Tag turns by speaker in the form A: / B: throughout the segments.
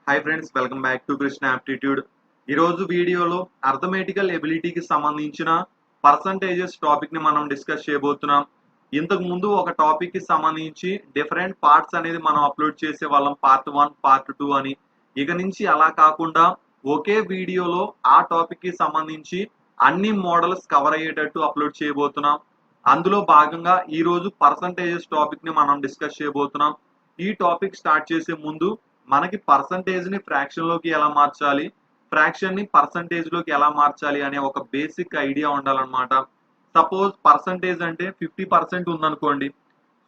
A: Hi friends, welcome back to Krishna aptitude. ఈరోజు వీడియోలో arithmetical ఎబిలిటీకి సంబంధించిన పర్సంటేజెస్ టాపిక్ ని మనం డిస్కస్ చేయబోతున్నాం. ఇంతకు ముందు ఒక టాపిక్ కి సంబంధించి డిఫరెంట్ పార్ట్స్ అనేది మనం అప్లోడ్ చేసే వాళ్ళం, పార్ట్ 1 పార్ట్ 2 అని. ఇక నుంచి అలా కాకుండా ఒకే వీడియోలో ఆ టాపిక్ కి సంబంధించి అన్ని మోడల్స్ కవర్ అయ్యేటట్టు అప్లోడ్ చేయబోతున్నాం. అందులో భాగంగా ఈ రోజు పర్సంటేజెస్ టాపిక్ ని మనం డిస్కస్ చేయబోతున్నాం. ఈ టాపిక్ స్టార్ట్ చేసే ముందు మనకి పర్సంటేజ్ ని ఫ్రాక్షన్ లోకి ఎలా మార్చాలి, ఫ్రాక్షన్ ని పర్సంటేజ్ లోకి ఎలా మార్చాలి అనే ఒక బేసిక్ ఐడియా ఉండాలన్నమాట. సపోజ్ పర్సంటేజ్ అంటే 50% ఉందనుకోండి.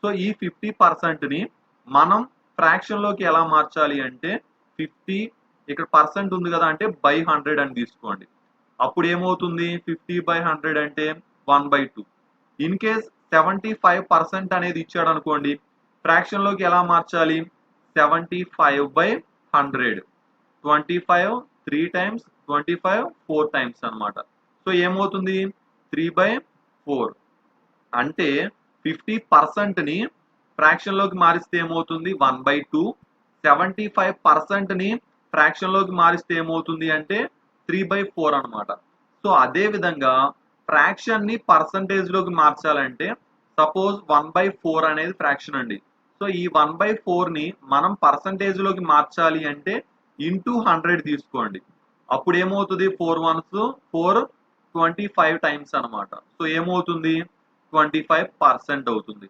A: సో ఈ 50% ని మనం ఫ్రాక్షన్ లోకి ఎలా మార్చాలి అంటే 50 ఇక్కడ పర్సెంట్ ఉంది కదా అంటే బై 100 అని తీసుకోండి. అప్పుడు ఏమవుతుంది, 50/100 అంటే 1/2. ఇన్ కేస్ 75% అనేది ఇచ్చాడు అనుకోండి, ఫ్రాక్షన్ లోకి ఎలా మార్చాలి, 75/100. 25 3 టైమ్స్, 25 4 టైమ్స్ అన్నమాట. సో ఏమవుతుంది, 3/4. అంటే 50% ని ఫ్రాక్షన్ లోకి మారిస్తే ఏమవుతుంది, 1/2. 75% ని ఫ్రాక్షన్ లోకి మారిస్తే ఏమవుతుంది అంటే 3/4 అన్నమాట. సో అదే విధంగా ఫ్రాక్షన్ ని పర్సంటేజ్ లోకి మార్చాలంటే సపోజ్ 1/4 అనేది ఫ్రాక్షన్ అండి. సో ఈ 1/4 ని మనం పర్సంటేజ్ లోకి మార్చాలి అంటే ఇంటూ 100 తీసుకోండి. అప్పుడు ఏమవుతుంది, 4 1s 4, 25 టైమ్స్ అన్నమాట. సో ఏమవుతుంది, 25% అవుతుంది.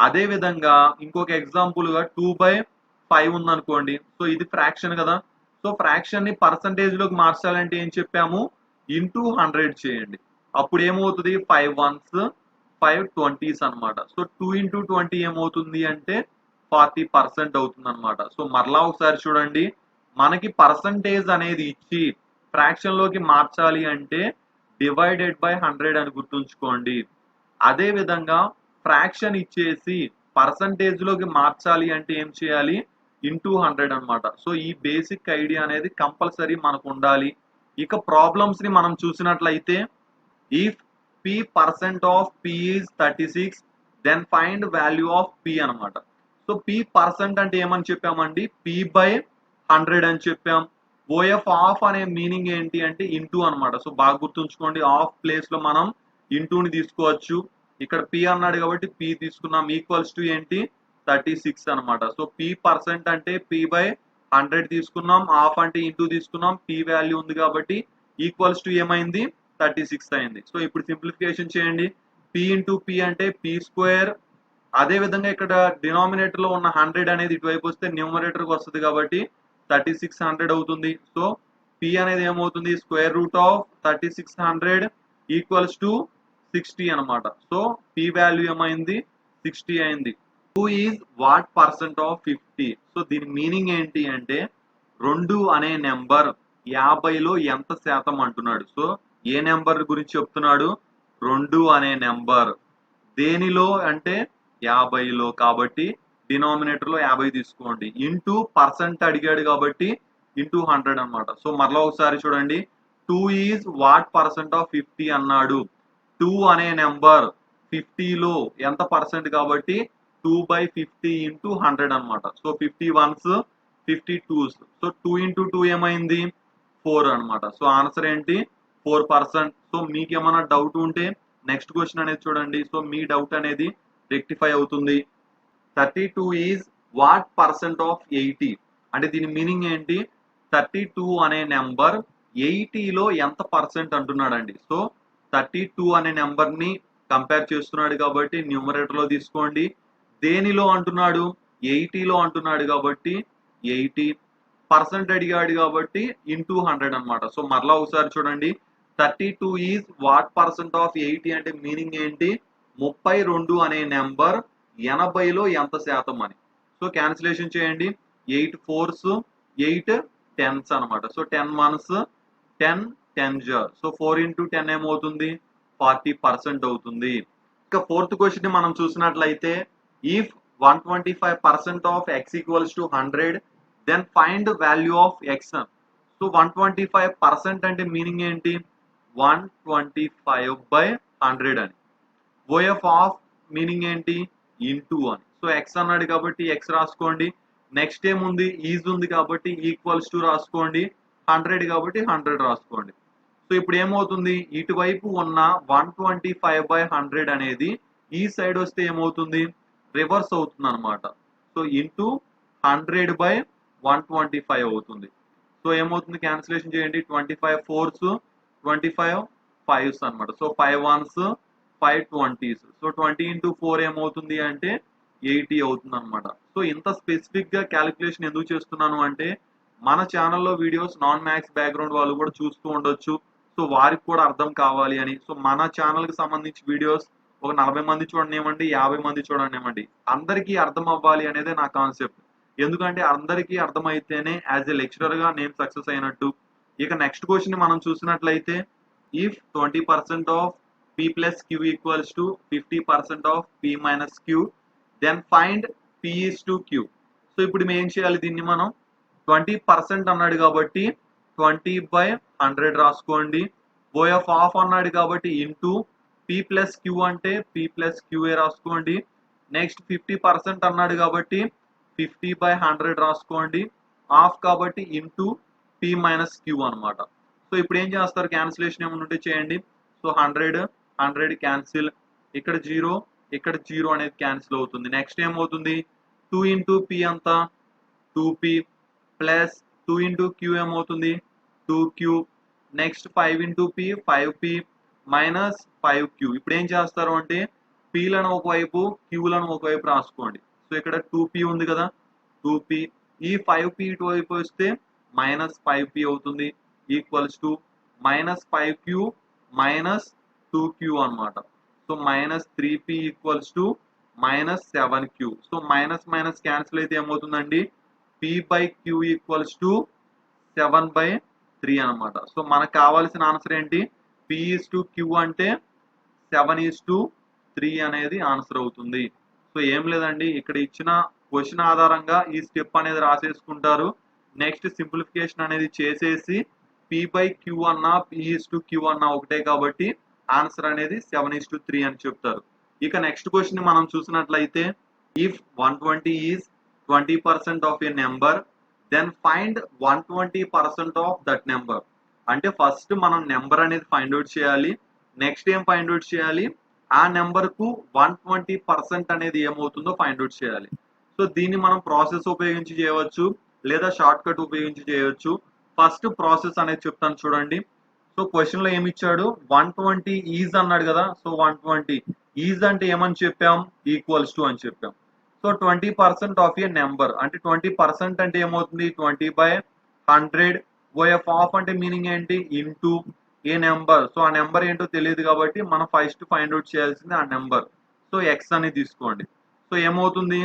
A: అదే విధంగా ఇంకొక ఎగ్జాంపుల్ గా 2/5 ఉందనుకోండి. సో ఇది ఫ్రాక్షన్ కదా. సో ఫ్రాక్షన్ ని పర్సంటేజ్ లోకి మార్చాలంటే ఏం చెప్పాము, ఇంటూ 100 చేయండి. అప్పుడు ఏమవుతుంది, 5 1s 5 20s అన్నమాట. సో 2 into 20 ఏమవుతుంది అంటే 40% అవుతుంది అన్నమాట. సో మరలా ఒకసారి చూడండి, మనకి పర్సంటేజ్ అనేది ఇచ్చి ఫ్రాక్షన్ లోకి మార్చాలి అంటే డివైడెడ్ బై 100 అని గుర్తుంచుకోండి. అదే విధంగా ఫ్రాక్షన్ ఇచ్చేసి పర్సంటేజ్ లోకి మార్చాలి అంటే ఏం చేయాలి, ఇంటూ 100 అన్నమాట. సో ఈ బేసిక్ ఐడియా అనేది కంపల్సరీ మనకు ఉండాలి. ఇక ప్రాబ్లమ్స్ ని మనం చూసినట్లయితే, if p% of p is 36 then find value of p అన్నమాట. సో p% అంటే ఏమని చెప్పామండి, p/100 అని చెప్పాం. ఓఎఫ్ ఆఫ్ అనే మీనింగ్ ఏంటి అంటే ఇంటూ అన్నమాట. సో బాగా గుర్తుంచుకోండి, ఆఫ్ ప్లేస్ లో మనం ఇంటూని తీసుకోవచ్చు. ఇక్కడ p అన్నాడు కాబట్టి p తీసుకున్నాం. ఈక్వల్స్ టు ఏంటి, 36 అన్నమాట. సో p% అంటే p/100 తీసుకున్నాం, ఆఫ్ అంటే ఇంటూ తీసుకున్నాం, p వాల్యూ ఉంది కాబట్టి ఈక్వల్స్ టు ఏమైంది, 36 అయింది. సో ఇప్పుడు సింప్లిఫికేషన్ చేయండి. p ఇంటూ p అంటే p². అదే విధంగా ఇక్కడ డినామినేటర్ లో ఉన్న 100 అనేది ఇటువైపు వస్తే న్యూమరేటర్ కి వస్తుంది కాబట్టి 3600 అవుతుంది. సో p అనేది ఏమవుతుంది, √3600 ఈక్వల్స్ టు 60 అన్నమాట. సో p వాల్యూ ఏమైంది, 60 అయింది. 2 is what percent of 50. So దీని మీనింగ్ ఏంటి అంటే 2 అనే నెంబర్ 50లో ఎంత శాతం అంటున్నాడు. సో ఏ నెంబర్ గురించి చెప్తున్నాడు, 2 అనే నెంబర్ దేనిలో అంటే 50లో, కాబట్టి డినామినేటర్ లో 50 తీసుకోండి. ఇంటూ పర్సెంట్ అడిగాడు కాబట్టి ఇంటూ 100 అన్నమాట. సో మరలా ఒకసారి చూడండి, 2 ఈజ్ వాట్ పర్సెంట్ ఆఫ్ 50 అన్నాడు. 2 అనే నెంబర్ 50లో ఎంత పర్సెంట్ కాబట్టి 2/50 ఇంటూ 100 అన్నమాట. So 50 1s 50 2s. So 2 into 2 ఏమైంది, 4 అన్నమాట. సో ఆన్సర్ ఏంటి, 4%. సో మీకు ఏమైనా డౌట్ ఉంటే నెక్స్ట్ క్వశ్చన్ అనేది చూడండి. సో మీ డౌట్ అనేది రెక్టిఫై అవుతుంది. 32 ఈజ్ వాట్ పర్సెంట్ ఆఫ్ 80 అంటే దీని మీనింగ్ ఏంటి, 32 అనే నెంబర్ 80లో ఎంత పర్సెంట్ అంటున్నాడండి. సో 32 అనే నెంబర్ ని కంపేర్ చేస్తున్నాడు కాబట్టి న్యూమరేటర్ లో తీసుకోండి. దేనిలో అంటున్నాడు, 80లో అంటున్నాడు కాబట్టి 80% అడిగాడు కాబట్టి ఇంటూ 100 అన్నమాట. సో మరలా ఒకసారి చూడండి, 32 ఈజ్ వాట్ పర్సెంట్ ఆఫ్ 80 అంటే మీనింగ్ ఏంటి, 32 అనే నెంబర్ 80లో ఎంత శాతం అని. సో క్యాన్సిలేషన్ చేయండి, 8 4s 8 10s అన్నమాట. So 10 1s 10 10s. So 4 into 10 ఏమవుతుంది, 40% అవుతుంది. ఇక ఫోర్త్ క్వశ్చన్ ని మనం చూసినట్లయితే, if 125% of x equals to 100 then find value of x. So 125% అంటే మీనింగ్ ఏంటి, 125/100 అని. ఓఎఫ్ ఆఫ్ మీనింగ్ ఏంటి, ఇంటూ అని. సో x అన్నాడు కాబట్టి x రాసుకోండి. నెక్స్ట్ ఏముంది ఈజ్ ఉంది కాబట్టి ఈక్వల్స్ టు రాసుకోండి, 100 కాబట్టి 100 రాసుకోండి. సో ఇప్పుడు ఏమవుతుంది, ఇటువైపు ఉన్న 125/100 అనేది ఈ సైడ్ వస్తే ఏమవుతుంది, రివర్స్ అవుతుంది అనమాట. సో ఇంటూ 100/125 అవుతుంది. సో ఏమవుతుంది, క్యాన్సిలేషన్ చేయండి, 25 4s 25 5s అనమాట. So 5 1s 5 20s. So 20 into 4 ఏమవుతుంది అంటే 80 అవుతుంది అనమాట. సో ఇంత స్పెసిఫిక్ గా క్యాలిక్యులేషన్ ఎందుకు చేస్తున్నాను అంటే, మన ఛానల్లో వీడియోస్ నాన్ మ్యాథ్స్ బ్యాక్గ్రౌండ్ వాళ్ళు కూడా చూస్తూ ఉండొచ్చు. సో వారికి కూడా అర్థం కావాలి అని. సో మన ఛానల్ కి సంబంధించి వీడియోస్ ఒక 40 మంది చూడనివ్వండి, 50 మంది చూడనివ్వండి, అందరికీ అర్థం అవ్వాలి అనేదే నా కాన్సెప్ట్. ఎందుకంటే అందరికీ అర్థమైతేనే యాజ్ ఎ లెక్చరర్ గా నేను సక్సెస్ అయినట్టు. ఇక నెక్స్ట్ క్వశ్చన్ మనం చూసినట్లయితే, if 20% of p plus q equals to 50% of p minus q, then find p is to q. So ఇప్పుడు మేము ఏం చేయాలి, దీన్ని మనం 20% అన్నాడు కాబట్టి 20/100 రాసుకోండి. బోయ్ ఆఫ్ హాఫ్ అన్నాడు కాబట్టి ఇంటూ p plus q అంటే p plus q రాసుకోండి. నెక్స్ట్ 50% అన్నాడు కాబట్టి 50/100 రాసుకోండి. హాఫ్ కాబట్టి ఇంటూ p minus q అనమాట. సో ఇప్పుడు ఏం చేస్తారు, క్యాన్సిలేషన్ ఏమైనా ఉంటే చేయండి. సో 100 100 క్యాన్సిల్, ఇక్కడ 0 ఇక్కడ 0 అనేది క్యాన్సిల్ అవుతుంది. నెక్స్ట్ ఏమవుతుంది, 2 into p అంతా 2p ప్లస్ 2 into q ఏమవుతుంది 2q. Next 5 into p 5p minus 5q. ఇప్పుడు ఏం చేస్తారు అంటే, pలను ఒకవైపు qలను ఒకవైపు రాసుకోండి. సో ఇక్కడ 2p ఉంది కదా, 2p, ఈ 5p ఇటువైపు వస్తే మైనస్ 5p అవుతుంది, equals to minus 5q minus 2q అనమాట. So minus 3p equals to minus 7q. So minus minus cancel అయితే ఏమవుతుందండి, p/q ఈక్వల్స్ టు 7/3 అనమాట. సో మనకు కావాల్సిన ఆన్సర్ ఏంటి, p is to q అంటే 7:3 అనేది ఆన్సర్ అవుతుంది. సో ఏం లేదండి, ఇక్కడ ఇచ్చిన క్వశ్చన్ ఆధారంగా ఈ స్టెప్ అనేది రాసేసుకుంటారు. నెక్స్ట్ సింప్లిఫికేషన్ అనేది చేసేసి p/q అన్నా p is to q అన్నా ఒకటే కాబట్టి ఆన్సర్ అనేది 7:3 అని చెప్తారు. ఇక నెక్స్ట్ క్వశ్చన్ మనం చూసినట్లయితే, if 120 is 20% of a number, then find 120% of that number. అంటే ఫస్ట్ మనం నెంబర్ అనేది ఫైండ్ అవుట్ చేయాలి. నెక్స్ట్ ఏం ఫైండ్ అవుట్ చేయాలి, ఆ నెంబర్ కు 120% అనేది ఏమవుతుందో ఫైండ్ అవుట్ చేయాలి. సో దీన్ని మనం ప్రాసెస్ ఉపయోగించి చేయవచ్చు, లేదా షార్ట్ కట్ ఉపయోగించి చేయవచ్చు. ఫస్ట్ ప్రాసెస్ అనేది చెప్తాను చూడండి. సో క్వశ్చన్ లో ఏమి ఇచ్చాడు, 120 ఈజ్ అన్నాడు కదా. సో 120 ఈజ్ అంటే ఏమని చెప్పాం, ఈక్వల్స్ టు అని చెప్పాం. సో 20% ఆఫ్ ఏ నెంబర్ అంటే 20% అంటే ఏమవుతుంది 20/100. ఓఎఫ్ ఆఫ్ అంటే మీనింగ్ ఏంటి, ఇంటూ ఏ నెంబర్. సో ఆ నెంబర్ ఏంటో తెలియదు కాబట్టి మనం ఫస్ట్ ఫైండ్ అవుట్ చేయాల్సింది ఆ నెంబర్. సో ఎక్స్ అని తీసుకోండి. సో ఏమవుతుంది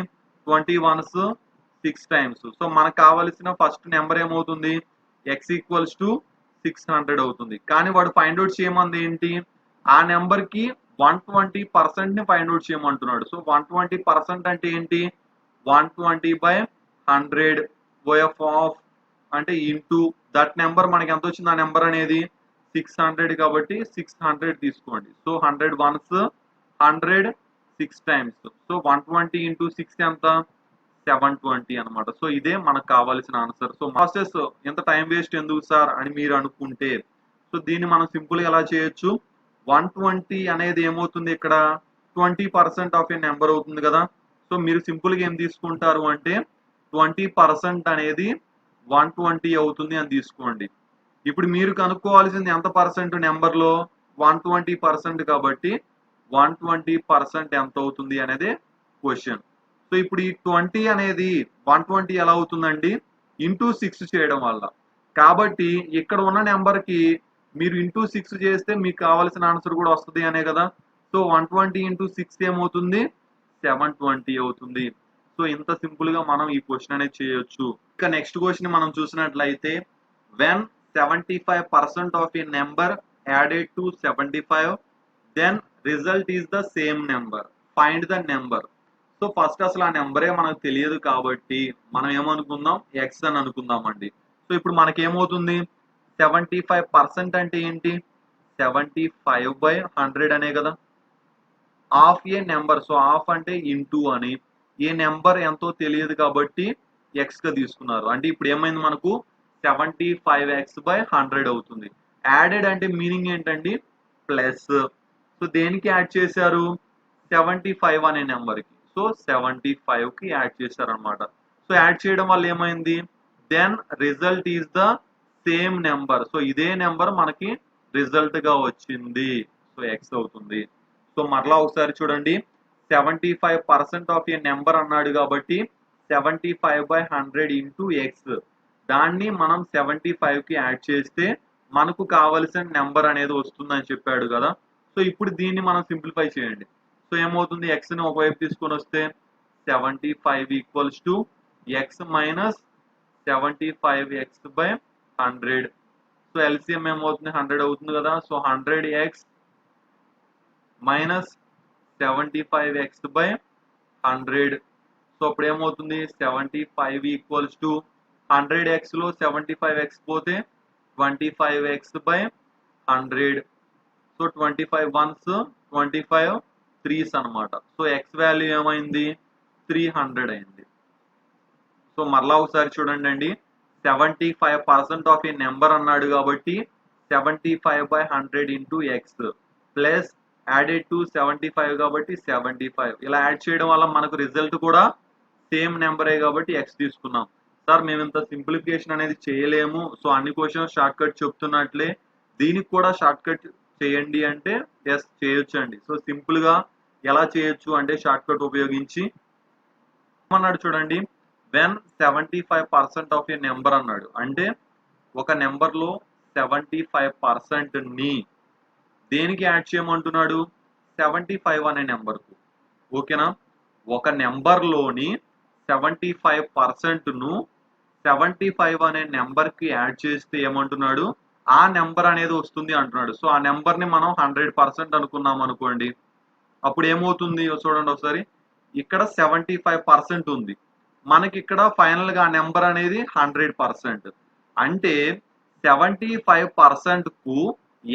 A: 21s 6 టైమ్స్. సో మనకు కావాల్సిన ఫస్ట్ నెంబర్ ఏమవుతుంది, ఎక్స్ ఈక్వల్స్ టు 600 అవుతుంది. కానీ వాడు ఫైండ్ అవుట్ చేయమంది ఏంటి, ఆ నెంబర్ కి 120% ని ఫైండ్ అవుట్ చేయమంటున్నాడు. సో 120% అంటే ఏంటి, 120/100 ఓఎఫ్ ఆఫ్ అంటే ఇంటూ దట్ నెంబర్ మనకి ఎంత వచ్చింది, ఆ నెంబర్ అనేది 600 కాబట్టి 600 తీసుకోండి. So 100 1s 100 6 times. So 120 into 6 ఎంత 720 అనమాట. సో ఇదే మనకు కావాల్సిన ఆన్సర్. సో ప్రాసెస్ ఎంత టైం వేస్ట్ ఎందుకు సార్ అని మీరు అనుకుంటే, సో దీన్ని మనం సింపుల్ గా ఎలా చేయొచ్చు, 120 అనేది ఏమవుతుంది ఇక్కడ 20% ఆఫ్ ఏ నెంబర్ అవుతుంది కదా. సో మీరు సింపుల్ గా ఏం తీసుకుంటారు అంటే 20% అనేది 120 అవుతుంది అని తీసుకోండి. ఇప్పుడు మీరు కనుక్కోవాల్సింది ఎంత పర్సెంట్ నెంబర్ లో 120% కాబట్టి 120% ఎంత అవుతుంది అనేది క్వశ్చన్. సో ఇప్పుడు ఈ 20 అనేది 120 ఎలా అవుతుందండి, ఇంటూ 6 చేయడం వల్ల. కాబట్టి ఇక్కడ ఉన్న నెంబర్ కి మీరు ఇంటూ 6 చేస్తే మీకు కావాల్సిన ఆన్సర్ కూడా వస్తుంది అనే కదా. సో 120 into 6 ఏమవుతుంది 720 అవుతుంది. సో ఇంత సింపుల్ గా మనం ఈ క్వశ్చన్ అనేది చేయొచ్చు. ఇక నెక్స్ట్ క్వశ్చన్ మనం చూసినట్లయితే, when 75% of a number added to 75, then result is the same number, find the number. So first అసలు ఆ నెంబరే మనకు తెలియదు కాబట్టి మనం ఏమనుకుందాం, ఎక్స్ అని అనుకుందాం అండి. సో ఇప్పుడు మనకేమవుతుంది 75% అంటే ఏంటి 75/100 అనే కదా. Of a number, so of అంటే ఇంటూ అని, ఏ నెంబర్ ఎంతో తెలియదు కాబట్టి ఎక్స్ గా తీసుకున్నారు. అంటే ఇప్పుడు ఏమైంది మనకు 75x/100 అవుతుంది. యాడెడ్ అంటే మీనింగ్ ఏంటండి? ప్లస్. సో దేనికి యాడ్ చేశారు? 75 అనే నెంబర్కి. సో 75 కి యాడ్ చేశారనమాట. సో యాడ్ చేయడం వల్ల ఏమైంది? Then result is the same number. So ఇదే నెంబర్ మనకి రిజల్ట్ గా వచ్చింది. సో ఎక్స్ అవుతుంది. సో మరలా ఒకసారి చూడండి, 75% ఆఫ్ ఏ నెంబర్ అన్నాడు కాబట్టి 75/100 ఇంటూ ఎక్స్. దాన్ని మనం 75 కి యాడ్ చేస్తే మనకు కావలసిన నెంబర్ అనేది వస్తుందని చెప్పాడు కదా. సో ఇప్పుడు దీన్ని మనం సింప్లిఫై చేయండి. సో ఏమవుతుంది? ఎక్స్ ని ఒకవైపు తీసుకొని వస్తే 75 equals to X minus 75x/100. So LCM ఏమవుతుంది? 100 అవుతుంది కదా. So 100x minus 75x/100. So అప్పుడు ఏమవుతుంది? 75 ఈక్వల్స్ టు 100x లో 75x పోతే 25x/100. సో 25 1s 25 3s అనమాట. సో ఎక్స్ వాల్యూ ఏమైంది? 300 అయింది. సో మరలా ఒకసారి చూడండి అండి, 75% ఆఫ్ ఏ నెంబర్ అన్నాడు కాబట్టి 75/100 into X plus added to 75 కాబట్టి 75. ఇలా యాడ్ చేయడం వల్ల మనకు రిజల్ట్ కూడా సేమ్ నెంబరే కాబట్టి ఎక్స్ తీసుకున్నాం. సార్ మేము ఇంత సింప్లిఫికేషన్ అనేది చేయలేము, సో అన్ని క్వశ్చన్స్ షార్ట్ కట్ చెప్తున్నట్లే దీనికి కూడా షార్ట్ కట్ చేయండి అంటే ఎస్ చేయొచ్చు అండి. సో సింపుల్ గా ఎలా చేయొచ్చు అంటే షార్ట్ కట్ ఉపయోగించి అన్నాడు చూడండి, వెన్ 75% ఆఫ్ ఏ నెంబర్ అన్నాడు అంటే ఒక నెంబర్ లో 75% ని దేనికి యాడ్ చేయమంటున్నాడు? 75 అనే నెంబర్ కు. ఓకేనా? ఒక నెంబర్ లోని 75% ను 75 అనే నెంబర్ కి యాడ్ చేస్తే ఏమంటున్నాడు? ఆ నెంబర్ అనేది వస్తుంది అంటున్నాడు. సో ఆ నెంబర్ ని మనం 100% అనుకున్నాం అనుకోండి, అప్పుడు ఏమవుతుంది చూడండి ఒకసారి. ఇక్కడ 75% ఉంది, మనకి ఇక్కడ ఫైనల్ గా నెంబర్ అనేది 100%. అంటే 75% కు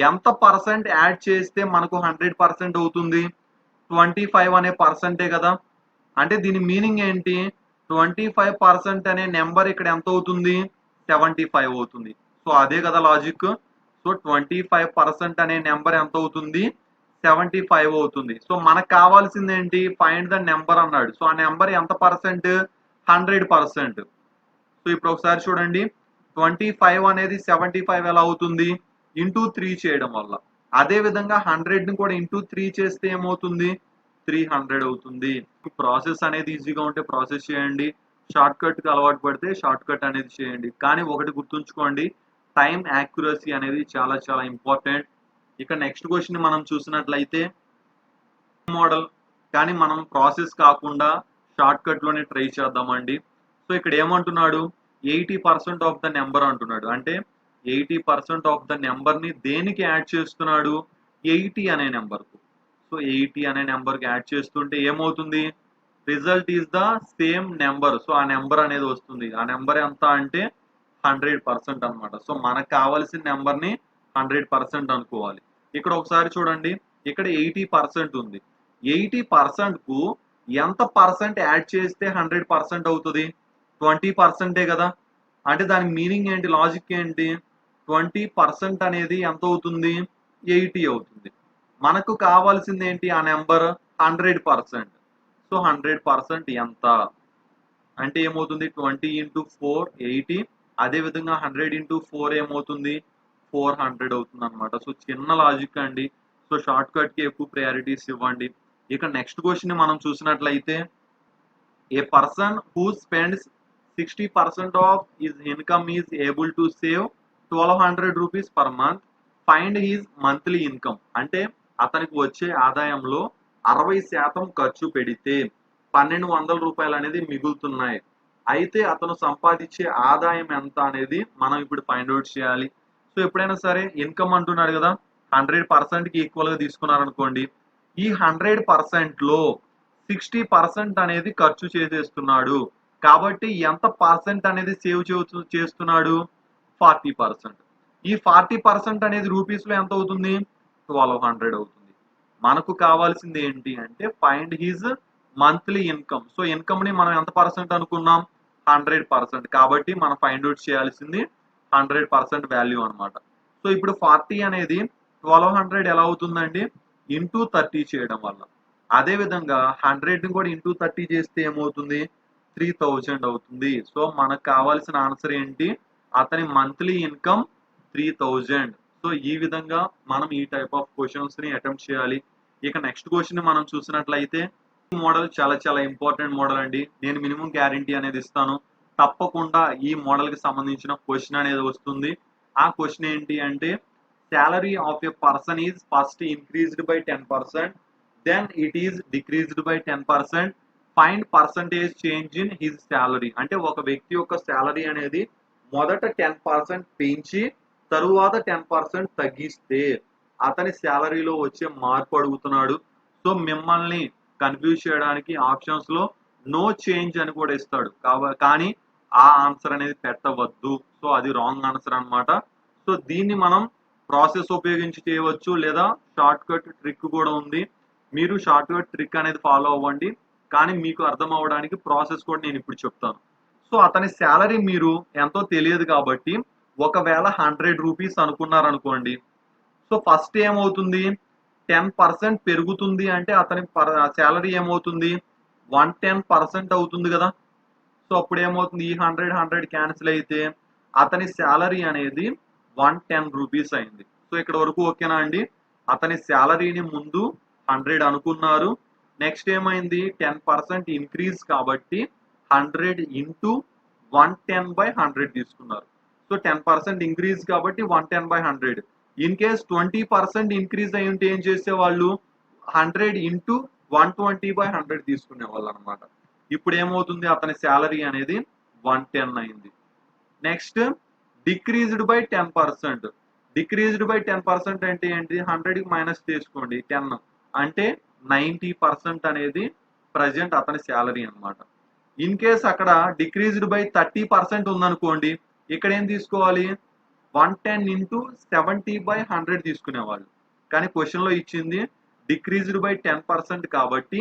A: ఎంత పర్సెంట్ యాడ్ చేస్తే మనకు 100% అవుతుంది? 25 అనే పర్సెంటే కదా. అంటే దీని మీనింగ్ ఏంటి? 25% అనే నెంబర్ ఇక్కడ ఎంత అవుతుంది? 75 అవుతుంది. సో అదే కదా లాజిక్. సో 25% అనే నెంబర్ ఎంత అవుతుంది? 75 అవుతుంది. సో మనకు కావాల్సింది ఏంటి? ఫైండ్ ద నెంబర్ అన్నాడు. సో ఆ నెంబర్ ఎంత పర్సెంట్? 100%. సో ఇప్పుడు ఒకసారి చూడండి, 25 అనేది 75 ఎలా అవుతుంది? ఇంటూ 3 చేయడం వల్ల. అదే విధంగా 100 ని కూడా ఇంటూ 3 చేస్తే ఏమవుతుంది? 300 అవుతుంది. ప్రాసెస్ అనేది ఈజీగా ఉంటే ప్రాసెస్ చేయండి, షార్ట్ కట్ కి అలవాటు పడితే షార్ట్ కట్ అనేది చేయండి. కానీ ఒకటి గుర్తుంచుకోండి, టైం యాక్యురసీ అనేది చాలా చాలా ఇంపార్టెంట్. ఇక నెక్స్ట్ క్వశ్చన్ మనం చూసినట్లయితే మోడల్, కానీ మనం ప్రాసెస్ కాకుండా షార్ట్ కట్ లోనే ట్రై చేద్దామండి. సో ఇక్కడ ఏమంటున్నాడు? 80% ఆఫ్ ద నెంబర్ అంటున్నాడు. అంటే 80% ఆఫ్ ద నెంబర్ ని దేనికి యాడ్ చేస్తున్నాడు? 80 అనే నెంబర్ కు. సో 80 అనే నెంబర్ కి యాడ్ చేస్తుంటే ఏమవుతుంది? Result is the same number. So ఆ నెంబర్ అనేది వస్తుంది. ఆ నెంబర్ ఎంత అంటే 100% అనమాట. సో మనకు కావాల్సిన నెంబర్ ని 100% అనుకోవాలి. ఇక్కడ ఒకసారి చూడండి, ఇక్కడ 80% ఉంది. 80% కు ఎంత పర్సెంట్ యాడ్ చేస్తే 100% అవుతుంది? 20% కదా. అంటే దాని మీనింగ్ ఏంటి? లాజిక్ ఏంటి? 20% అనేది ఎంత అవుతుంది? 80 అవుతుంది. మనకు కావాల్సింది ఏంటి? ఆ నెంబర్ 100%. సో 100% ఎంత అంటే ఏమవుతుంది? 20 ఇంటూ 4 80. అదే విధంగా 100 ఇంటూ 4 ఏమవుతుంది? 400 అవుతుంది అనమాట. సో చిన్న లాజిక్ అండి. సో షార్ట్ కట్ కి ఎక్కువ ప్రయారిటీస్ ఇవ్వండి. ఇక నెక్స్ట్ క్వశ్చన్ మనం చూసినట్లయితే, a person who spends 60% of his income is able to save 1200 rupees per month, find his monthly income. అంటే అతనికి వచ్చే ఆదాయంలో 60% ఖర్చు పెడితే 1200 రూపాయలు అనేది మిగులుతున్నాయి. అయితే అతను సంపాదించే ఆదాయం ఎంత అనేది మనం ఇప్పుడు ఫైండ్ అవుట్ చేయాలి. సో ఎప్పుడైనా సరే ఇన్కమ్ అంటున్నాడు కదా, 100% కి ఈక్వల్ గా తీసుకున్నారనుకోండి, ఈ 100% లో 60% అనేది ఖర్చు చేసేస్తున్నాడు. కాబట్టి ఎంత పర్సెంట్ అనేది సేవ్ చేస్తున్నాడు? 40%. ఈ 40% అనేది రూపీస్ లో ఎంత అవుతుంది? 1200 అవుతుంది. మనకు కావాల్సింది ఏంటి అంటే find his monthly income. So income ని మనం ఎంత పర్సెంట్ అనుకున్నాం? 100%. కాబట్టి మనం ఫైండ్ అవుట్ చేయాల్సింది 100% వాల్యూ అనమాట. సో ఇప్పుడు 40 అనేది 1200 ఎలా అవుతుందండి, ఇంటూ 30 చేయడం వల్ల. అదే విధంగా 100ని కూడా ఇంటూ 30 చేస్తే ఏమవుతుంది, 3000 అవుతుంది. సో మనకు కావాల్సిన ఆన్సర్ ఏంటి, అతని మంత్లీ ఇన్కమ్ 3000. సో ఈ విధంగా మనం ఈ టైప్ ఆఫ్ క్వశ్చన్స్ ని అటెంప్ట్ చేయాలి. ఇక నెక్స్ట్ క్వశ్చన్ మనం చూసినట్లయితే, ఈ మోడల్ చాలా ఇంపార్టెంట్ మోడల్ అండి. నేను మినిమం గ్యారంటీ అనేది ఇస్తాను, తప్పకుండా ఈ మోడల్ కి సంబంధించిన క్వశ్చన్ అనేది వస్తుంది. ఆ క్వశ్చన్ ఏంటి అంటే, salary of a person is first increased by 10%, then it is decreased by 10%, find percentage change in his salary. అంటే ఒక వ్యక్తి యొక్క శాలరీ అనేది మొదట 10% పెంచి తరువాత 10% తగ్గిస్తే అతని శాలరీలో వచ్చే మార్పు అడుగుతున్నాడు. సో మిమ్మల్ని కన్ఫ్యూజ్ చేయడానికి ఆప్షన్స్ లో నో చేంజ్ అని కూడా ఇస్తాడు, కానీ ఆ ఆన్సర్ అనేది పెట్టవద్దు. సో అది రాంగ్ ఆన్సర్ అన్నమాట. సో దీన్ని మనం ప్రాసెస్ ఉపయోగించి చేయవచ్చు, లేదా షార్ట్ కట్ ట్రిక్ కూడా ఉంది. మీరు షార్ట్ కట్ ట్రిక్ అనేది ఫాలో అవ్వండి, కానీ మీకు అర్థం అవ్వడానికి ప్రాసెస్ కూడా నేను ఇప్పుడు చెప్తాను. సో అతని శాలరీ మీరు ఎంతో తెలియదు కాబట్టి, ఒకవేళ 100 రూపీస్ అనుకున్నారనుకోండి, సో ఫస్ట్ ఏమవుతుంది, 10% పెరుగుతుంది అంటే అతని శాలరీ ఏమవుతుంది, 110% అవుతుంది కదా. సో అప్పుడు ఏమవుతుంది, ఈ 100 క్యాన్సిల్ అయితే అతని శాలరీ అనేది 110 రూపీస్ అయింది. సో ఇక్కడ వరకు ఓకేనా అండి. అతని శాలరీని ముందు 100 అనుకున్నారు, నెక్స్ట్ ఏమైంది 10% ఇంక్రీజ్ కాబట్టి 100 ఇంటూ 110/100 తీసుకున్నారు. సో 10% ఇంక్రీజ్ కాబట్టి 110/100. ఇన్ కేస్ 20% ఇంక్రీజ్ అయి ఉంటే ఏం చేసేవాళ్ళు, 100 ఇంటూ 120/100 తీసుకునే వాళ్ళు అనమాట. ఇప్పుడు ఏమవుతుంది, అతని శాలరీ అనేది 110 అయింది. Next decreased by 10%. Decreased by 10% అంటే ఏంటి, 100కి మైనస్ చేసుకోండి 10, అంటే 90% అనేది ప్రజెంట్ అతని శాలరీ అనమాట. ఇన్ కేస్ అక్కడ డిక్రీజ్డ్ బై 30% ఉందనుకోండి, ఇక్కడ ఏం తీసుకోవాలి, 110 ఇంటూ 70/100 తీసుకునేవాళ్ళు. కానీ క్వశ్చన్లో ఇచ్చింది డిక్రీజ్డ్ బై 10% కాబట్టి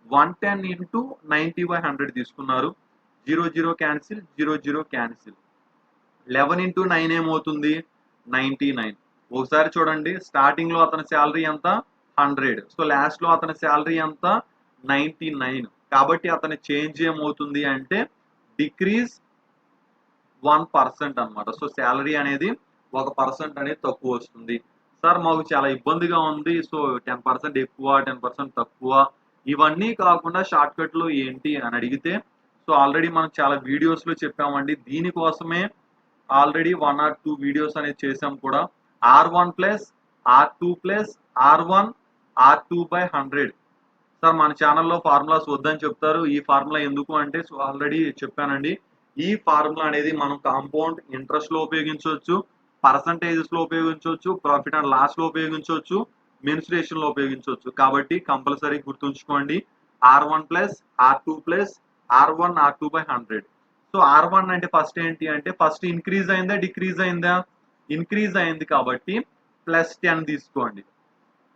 A: 110 ఇంటూ 90/100 తీసుకున్నారు. 0 క్యాన్సిల్, 0 క్యాన్సిల్. 11 ఇంటూ 9 ఏమవుతుంది, 99. ఒకసారి చూడండి, స్టార్టింగ్ లో అతని శాలరీ ఎంత, 100. సో లాస్ట్ లో అతని శాలరీ ఎంత, 99. కాబట్టి అతని చేంజ్ ఏమవుతుంది అంటే డిక్రీజ్ 1% అనమాట. సో శాలరీ అనేది 1% అనేది తక్కువ వస్తుంది. సార్ మాకు చాలా ఇబ్బందిగా ఉంది, సో 10% ఎక్కువ 10% తక్కువ, ఇవన్నీ కాకుండా షార్ట్ కట్ లో ఏంటి అని అడిగితే, సో ఆల్రెడీ మనం చాలా వీడియోస్ లో చెప్పామండి. దీనికోసమే ఆల్రెడీ 1 or 2 వీడియోస్ అనేది చేసాం కూడా. R1 plus R2 plus R1 R2/100. Sir మన ఛానల్లో ఫార్ములాస్ వద్దని చెప్తారు, ఈ ఫార్ములా ఎందుకు అంటే, సో ఆల్రెడీ చెప్పానండి. ఈ ఫార్ములా అనేది మనం కాంపౌండ్ ఇంట్రెస్ట్ లో ఉపయోగించవచ్చు, పర్సంటేజెస్ లో ఉపయోగించవచ్చు, ప్రాఫిట్ అండ్ లాస్ లో ఉపయోగించవచ్చు, మెన్సురేషన్ లో ఉపయోగించవచ్చు. కాబట్టి కంపల్సరీ గుర్తుంచుకోండి, R1 plus R2 plus R1 R2/100. So R1 అంటే ఫస్ట్ ఏంటి అంటే, ఫస్ట్ ఇంక్రీజ్ అయిందా డిక్రీజ్ అయిందా, ఇంక్రీజ్ అయింది కాబట్టి +10 తీసుకోండి.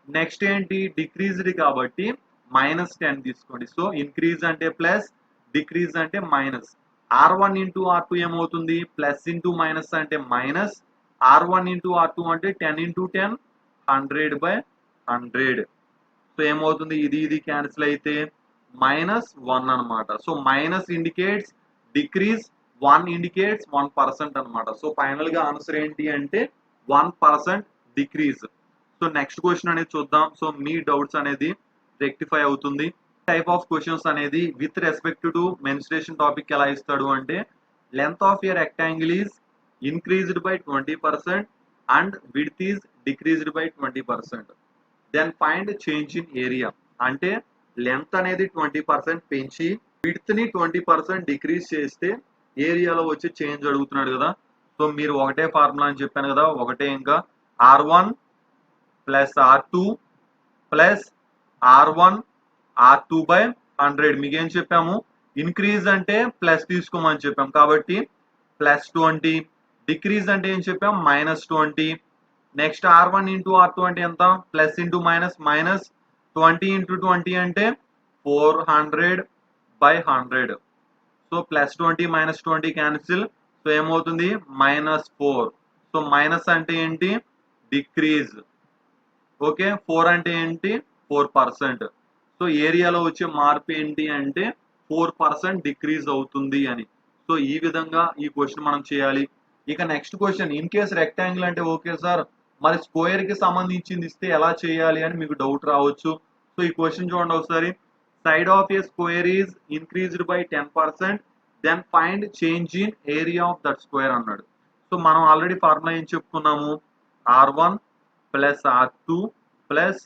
A: నెక్స్ట్ ఏంటి, డిక్రీజ్డ్ కాబట్టి -10 తీసుకోండి. సో ఇంక్రీజ్ అంటే ప్లస్, డిక్రీజ్ అంటే మైనస్. R1 ఇంటూ R2 ఏమవుతుంది, ప్లస్ ఇంటూ మైనస్ అంటే మైనస్, R1 ఇంటూ R2 అంటే 10 ఇంటూ 10, 100/100. సో ఏమవుతుంది, ఇది క్యాన్సిల్ అయితే -1 అనమాట. So minus indicates decrease, 1 indicates 1% అనమాట. సో ఫైనల్ గా ఆన్సర్ ఏంటి అంటే 1% డిక్రీజ్. సో నెక్స్ట్ క్వశ్చన్ అనేది చూద్దాం. సో మీ డౌట్స్ అనేది రెక్టిఫై అవుతుంది. టైప్ ఆఫ్ క్వశ్చన్స్ అనేది with respect to mensuration topic ఎలా ఇస్తాడు అంటే, length of a rectangle is increased by 20% and width is decreased by 20%. Then find change in area. అంటే లెంత్ అనేది 20% పెంచి విడ్త్ ని 20% డిక్రీజ్ చేస్తే ఏరియాలో వచ్చి చేంజ్ అడుగుతున్నాడు కదా. సో మీరు ఒకటే ఫార్ములా అని చెప్పాను కదా, ఒకటే, ఇంకా R1 plus R2 plus R1 R2/100. మీకేం చెప్పాము, ఇంక్రీజ్ అంటే ప్లస్ తీసుకోమని చెప్పాం కాబట్టి +20, డిక్రీజ్ అంటే ఏం చెప్పాం, -20. నెక్స్ట్ R1 ఇంటూ R2 అంటే ఎంత, ప్లస్ ఇంటూ మైనస్, -20 ఇంటూ 20 అంటే 400/100. So +20 -20 cancel. సో ఏమవుతుంది -4. సో మైనస్ అంటే ఏంటి డిక్రీజ్. ఓకే 4 అంటే ఏంటి 4%. సో ఏరియాలో వచ్చే మార్పు ఏంటి అంటే 4% డిక్రీజ్ అవుతుంది అని. సో ఈ విధంగా ఈ క్వశ్చన్ మనం చేయాలి. ఇక next question in case rectangle అంటే ఓకే సార్ మరి స్క్వేర్ కి సంబంధించింది ఇస్తే ఎలా చేయాలి అని మీకు డౌట్ రావచ్చు. సో ఈ క్వశ్చన్ చూడండి ఒకసారి. Side of a square is increased by 10%, then find change in area of that square అన్నాడు. సో మనం ఆల్రెడీ ఫార్ములా ఏం చెప్పుకున్నాము R1 plus R2 plus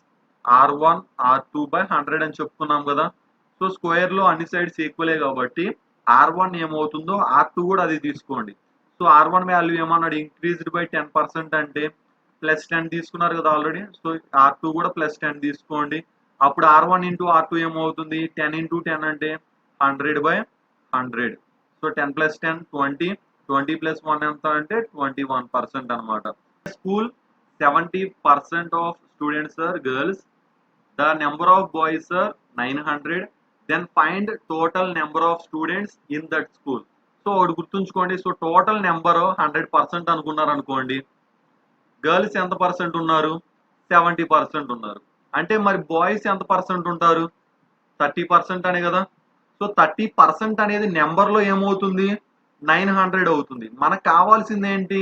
A: R1 R2 by 100 అని చెప్పుకున్నాం కదా. సో స్క్వేర్ లో అన్ని సైడ్స్ ఈక్వలే కాబట్టి R1 ఏమవుతుందో R2 కూడా అది తీసుకోండి. సో R1 వాల్యూ ఏమన్నాడు ఇంక్రీజ్డ్ బై 10% అంటే +10 తీసుకున్నారు కదా ఆల్రెడీ. సో R2 కూడా +10 తీసుకోండి. అప్పుడు R1 ఇంటూ R2 ఏమవుతుంది 10 ఇంటూ 10 అంటే 100/100. సో 10 + 10 20, 20 + 1 ఎంత అంటే 21% అన్నమాట. School 70% of students are girls. The number of boys are 900. Then find total number of students in that school. So ఒకటి గుర్తుంచుకోండి. సో టోటల్ నెంబర్ 100% అనుకున్నారు అనుకోండి. గర్ల్స్ ఎంత పర్సెంట్ ఉన్నారు 70% ఉన్నారు. అంటే మరి బాయ్స్ ఎంత పర్సెంట్ ఉంటారు 30% అనే కదా. సో 30% అనేది నెంబర్లో ఏమవుతుంది 900 అవుతుంది. మనకు కావాల్సింది ఏంటి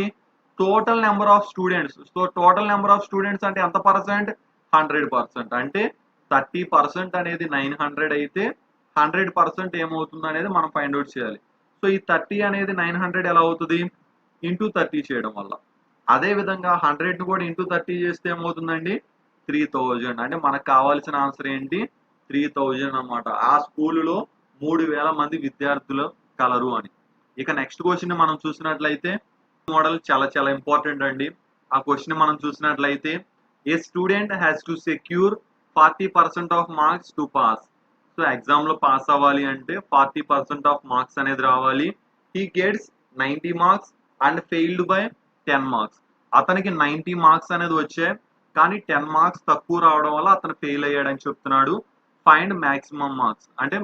A: total number of students. So total number of students అంటే ఎంత పర్సెంట్ 100%. అంటే 30% అనేది 900 అయితే 100% ఏమవుతుంది అనేది మనం ఫైండ్ అవుట్ చేయాలి. సో ఈ 30 అనేది 900 ఎలా అవుతుంది ఇంటూ 30 చేయడం వల్ల. అదే విధంగా 100 కూడా ఇంటూ 30 చేస్తే ఏమవుతుందండి 3000. అంటే మనకు కావాల్సిన ఆన్సర్ ఏంటి 3000 అన్నమాట. ఆ స్కూలులో 3000 మంది విద్యార్థులు కలరు అని. ఇక నెక్స్ట్ క్వశ్చన్ మనం చూసినట్లయితే మోడల్ చాలా చాలా ఇంపార్టెంట్ అండి. ఆ క్వశ్చన్ మనం చూసినట్లయితే a student has to secure 40% of marks to pass. So exam లో పాస్ అవ్వాలి అంటే 40% ఆఫ్ మార్క్స్ అనేది రావాలి. He gets 90 marks and failed by 10 marks. అతనికి 90 మార్క్స్ అనేది వచ్చాయి కానీ 10 మార్క్స్ తక్కువ రావడం వల్ల అతను ఫెయిల్ అయ్యాడని చెప్తున్నాడు. ఫైండ్ మాక్సిమం మార్క్స్ అంటే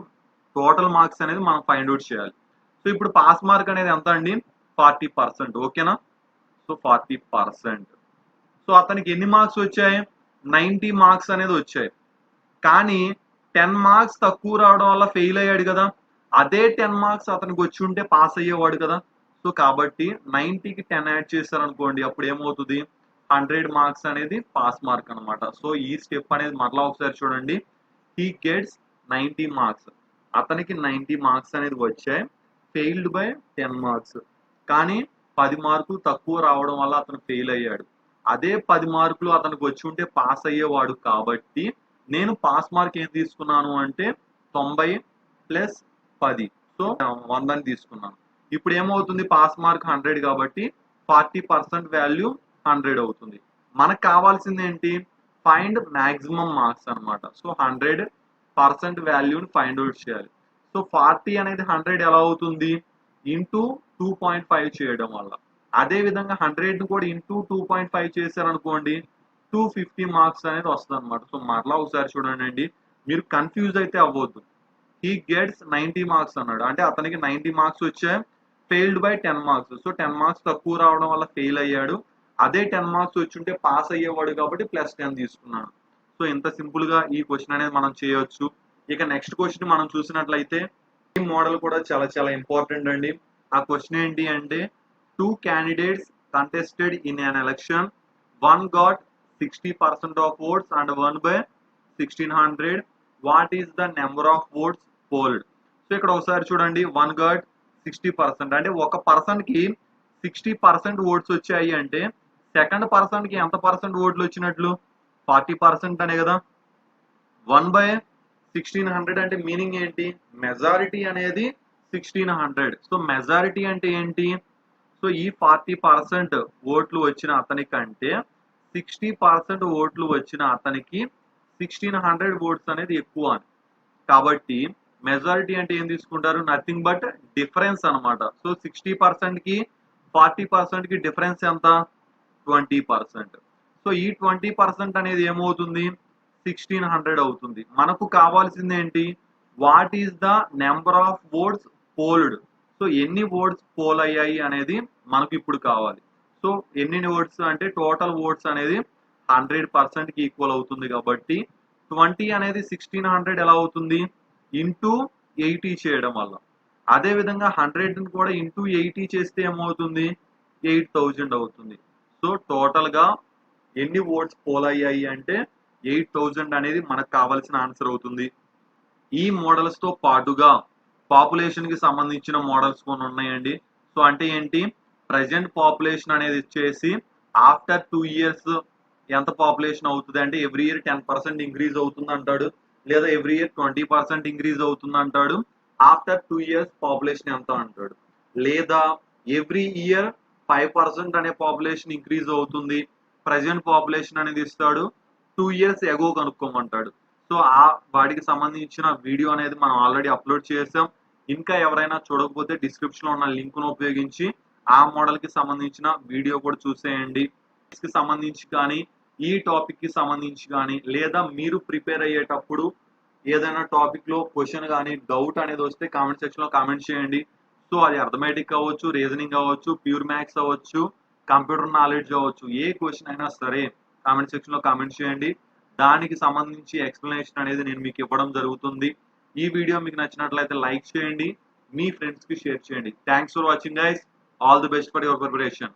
A: టోటల్ మార్క్స్ అనేది మనం ఫైండ్ అవుట్ చేయాలి. సో ఇప్పుడు పాస్ మార్క్ అనేది ఎంత అండి 40%. ఓకేనా. సో 40%. సో అతనికి ఎన్ని మార్క్స్ వచ్చాయి 90 మార్క్స్ అనేది వచ్చాయి కానీ 10 మార్క్స్ తక్కువ రావడం వల్ల ఫెయిల్ అయ్యాడు కదా. అదే 10 మార్క్స్ అతనికి వచ్చి ఉంటే పాస్ అయ్యేవాడు కదా. సో కాబట్టి 90కి 10 యాడ్ చేశారనుకోండి అప్పుడు ఏమవుతుంది 100 మార్క్స్ అనేది పాస్ మార్క్ అనమాట. సో ఈ స్టెప్ అనేది మరలా ఒకసారి చూడండి. He gets 90 marks. అతనికి 90 మార్క్స్ అనేది వచ్చాయి ఫెయిల్డ్ బై 10 మార్క్స్ కానీ 10 మార్కులు తక్కువ రావడం వల్ల అతను ఫెయిల్ అయ్యాడు. అదే 10 మార్కులు అతనికి వచ్చి ఉంటే పాస్ అయ్యేవాడు కాబట్టి నేను పాస్ మార్క్ ఏం తీసుకున్నాను అంటే 90 + 10. సో 100 అని తీసుకున్నాను. ఇప్పుడు ఏమవుతుంది పాస్ మార్క్ 100 కాబట్టి 40% వాల్యూ 100 అవుతుంది. మనకు కావాల్సింది ఏంటి ఫైండ్ మాక్సిమం మార్క్స్ అన్నమాట. సో 100% వాల్యూని ఫైండ్ అవుట్ చేయాలి. సో 40 అనేది 100 ఎలా అవుతుంది ఇంటూ 2.5 చేయడం వల్ల. అదే విధంగా 100ని కూడా ఇంటూ 2.5 చేశారనుకోండి 250 మార్క్స్ అనేది వస్తుంది అనమాట. సో మరలా ఒకసారి చూడండి మీరు కన్ఫ్యూజ్ అయితే అవ్వద్దు. హీ గెట్స్ 90 మార్క్స్ అన్నాడు అంటే అతనికి 90 మార్క్స్ వచ్చాయి failed by 10 marks. So 10 marks తక్కువ రావడం వల్ల ఫెయిల్ అయ్యాడు. అదే 10 మార్క్స్ వచ్చి ఉంటే పాస్ అయ్యేవాడు కాబట్టి +10 తీసుకున్నాను. సో ఇంత సింపుల్ గా ఈ క్వశ్చన్ అనేది మనం చేయొచ్చు. ఇక నెక్స్ట్ క్వశ్చన్ మనం చూసినట్లయితే ఈ మోడల్ కూడా చాలా చాలా ఇంపార్టెంట్ అండి. ఆ క్వశ్చన్ ఏంటి అంటే 2 candidates contested in an election. One got 60% of votes and won by 1600. What is the number of votes polled? So ఇక్కడ ఒకసారి చూడండి 1 got 60% అంటే ఒక పర్సన్ కి 60% ఓట్స్ వచ్చాయి అంటే సెకండ్ పర్సన్ కి ఎంత పర్సెంట్ ఓట్లు వచ్చినట్లు 40% అనే కదా. 1/1600 అంటే మీనింగ్ ఏంటి మెజారిటీ అనేది 1600. సో మెజారిటీ అంటే ఏంటి సో ఈ 40% ఓట్లు వచ్చిన అతనికంటే 60% ఓట్లు వచ్చిన అతనికి 1600 ఓట్స్ అనేది ఎక్కువ అని. కాబట్టి మెజారిటీ అంటే ఏం తీసుకుంటారు నథింగ్ బట్ డిఫరెన్స్ అనమాట. సో 60% కి 40% కి డిఫరెన్స్ ఎంత 20%. సో ఈ 20% అనేది ఏమవుతుంది 1600 అవుతుంది. మనకు కావాల్సింది ఏంటి what is the number of votes fold. So ఎన్ని ఓట్స్ పోల్ అయ్యాయి అనేది మనకు ఇప్పుడు కావాలి. సో ఎన్ని ఓట్స్ అంటే టోటల్ ఓట్స్ అనేది 100% కి ఈక్వల్ అవుతుంది కాబట్టి 20 అనేది 1600 ఎలా అవుతుంది ఇంటూ 80 చేయడం వల్ల. అదే విధంగా 100 కూడా ఇంటూ 80 చేస్తే ఏమవుతుంది 8000 అవుతుంది. సో టోటల్ గా ఎన్ని ఓట్స్ పోల్ అయ్యాయి అంటే 8000 అనేది మనకు కావాల్సిన ఆన్సర్ అవుతుంది. ఈ మోడల్స్ తో పాటుగా పాపులేషన్ కి సంబంధించిన మోడల్స్ కొన్ని ఉన్నాయండి. సో అంటే ఏంటి ప్రజెంట్ పాపులేషన్ అనేది వచ్చేసి ఆఫ్టర్ 2 ఇయర్స్ ఎంత పాపులేషన్ అవుతుంది అంటే ఎవ్రీ ఇయర్ 10% ఇంక్రీజ్ అవుతుంది అంటాడు, లేదా ఎవ్రీ ఇయర్ 20% ఇంక్రీజ్ అవుతుంది అంటాడు. ఆఫ్టర్ 2 ఇయర్స్ పాపులేషన్ ఎంత అంటాడు, లేదా ఎవ్రీ ఇయర్ 5% అనే పాపులేషన్ ఇంక్రీజ్ అవుతుంది, ప్రజెంట్ పాపులేషన్ అనేది ఇస్తాడు, 2 ఇయర్స్ ఎగో కనుక్కోమంటాడు. సో ఆ వాటికి సంబంధించిన వీడియో అనేది మనం ఆల్రెడీ అప్లోడ్ చేసాం. ఇంకా ఎవరైనా చూడకపోతే డిస్క్రిప్షన్ లో ఉన్న లింక్ ను ఉపయోగించి ఆ మోడల్ కి సంబంధించిన వీడియో కూడా చూసేయండి. కి సంబంధించి కానీ ఈ టాపిక్ కి సంబంధించి కానీ లేదా మీరు ప్రిపేర్ అయ్యేటప్పుడు ఏదైనా టాపిక్ లో క్వశ్చన్ కానీ డౌట్ అనేది వస్తే కామెంట్ సెక్షన్ లో కామెంట్ చేయండి. సో అది అర్థమెటిక్ అవ్వచ్చు, రీజనింగ్ అవ్వచ్చు, ప్యూర్ మ్యాథ్స్ అవ్వచ్చు, కంప్యూటర్ నాలెడ్జ్ అవ్వచ్చు, ఏ క్వశ్చన్ అయినా సరే కామెంట్ సెక్షన్ లో కామెంట్ చేయండి. దానికి సంబంధించి ఎక్స్ప్లెనేషన్ అనేది నేను మీకు ఇవ్వడం జరుగుతుంది. ఈ వీడియో మీకు నచ్చినట్లయితే లైక్ చేయండి, మీ ఫ్రెండ్స్ కి షేర్ చేయండి. Thanks for watching guys. All the best for your preparation.